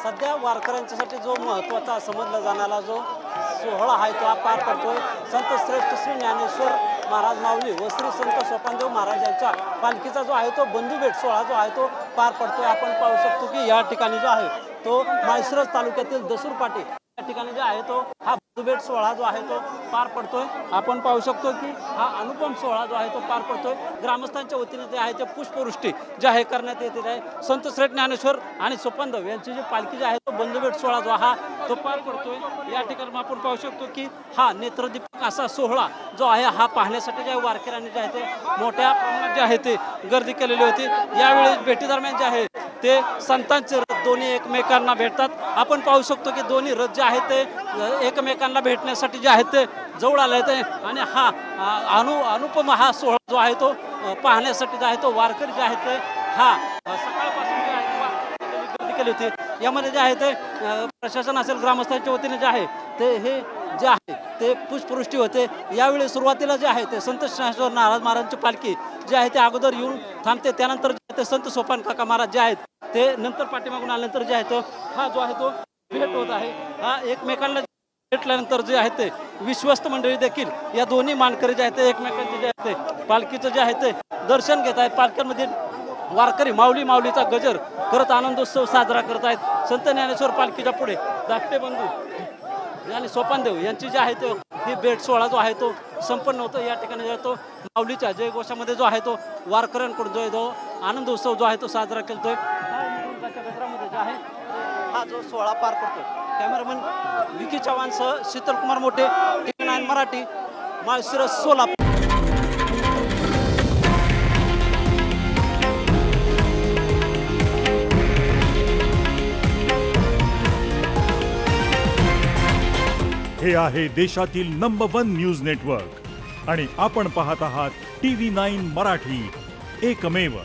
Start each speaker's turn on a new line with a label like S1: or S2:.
S1: सध्या वारकऱ्यांच्यासाठी जो महत्त्वाचा समजला जाणारा जो सोहळा आहे तो पार पडतोय संत श्रेष्ठ श्री ज्ञानेश्वर महाराज माऊली व श्री संत सोपानदेव महाराज यांच्या पालखीचा जो आहे तो बंधुभेट सोहळा जो आहे तो पार पडतोय। आपण पाहू शकतो की या ठिकाणी जो आहे तो माळशिरस तालुक्यातील दसूरपाटी या ठिकाणी जो आहे तो हा बंधुभेट सोहळा जो आहे तो पार पडतोय। आपण पाहू शकतो की हा अनुपम सोहळा जो आहे तो पार पडतोय। ग्रामस्थांच्या वतीने जे आहे ते पुष्पवृष्टी जे आहे करण्यात येते आहे। संत श्रेष्ठ ज्ञानेश्वर आणि सोपानदेव यांची जी पालखी जी आहे तो बंधुभेट सोहळा जो हा तो पार पडतोय। या ठिकाणी आपण पाहू शकतो की हा नेत्रदीपक असा सोहळा जो आहे हा पाहण्यासाठी जे वारकऱ्यांनी जे आहे ते मोठ्या प्रमाणात जे आहे ते गर्दी केलेली होती। यावेळी भेटी दरम्यान जे आहे ते संतांचे रथ दोन्ही एकमेकांना भेटतात। आपण पाहू शकतो की दोन्ही रथ जे आहेत ते एकमेकांना भेटण्यासाठी जे आहेत ते जवळ आले ते आणि हा अनुपम हा सोहळा जो आहे तो पाहण्यासाठी जे आहे तो वारकरी जे आहेत ते हा सकाळपासून जे आहे गर्दी केली होती। यामध्ये जे आहे ते प्रशासन असेल ग्रामस्थांच्या वतीने जे आहे ते हे जे आहे ते पुष्पवृष्टी होते। यावेळी सुरुवातीला जे आहे ते संत ज्ञानेश्वर महाराजांची पालखी जे आहे ते अगोदर येऊन थांबते। त्यानंतर ते संत सोपान काका महाराज जे आहेत ते नंतर पाठीमागून आल्यानंतर जे आहे तो हा जो आहे तो भेट होत आहे। हा एकमेकांना भेटल्यानंतर जे आहे ते विश्वस्त मंडळी देखील या दोन्ही मानकरी जे आहेत ते एकमेकांचे जे आहे ते पालखीचं जे आहे ते दर्शन घेत आहेत। पालख्यांमध्ये वारकरी माऊलीचा गजर करत आनंदोत्सव साजरा करत आहेत। संत ज्ञानेश्वर पालखीच्या पुढे धाकटे बंधू आणि सोपानदेव यांची जे आहे तो ही भेट सोहळा जो आहे तो संपन्न होतो। या ठिकाणी जो आहे तो माऊलीच्या जयघोषामध्ये जो आहे तो वारकऱ्यांकडून जो आहे तो आनंद उत्सव जो आहे तो साजरा केलतोय। गजरामध्ये जे आहे हा जो सोहळा पार पडतो। कॅमेरामन विकी चव्हाणसह शीतलकुमार मोठे, TV9 मराठी, माळशिरस, सोलापूर।
S2: हे आहे देशातील नंबर 1 न्यूज नेटवर्क आणि आपण पाहत आहात TV9 मराठी, एकमेव।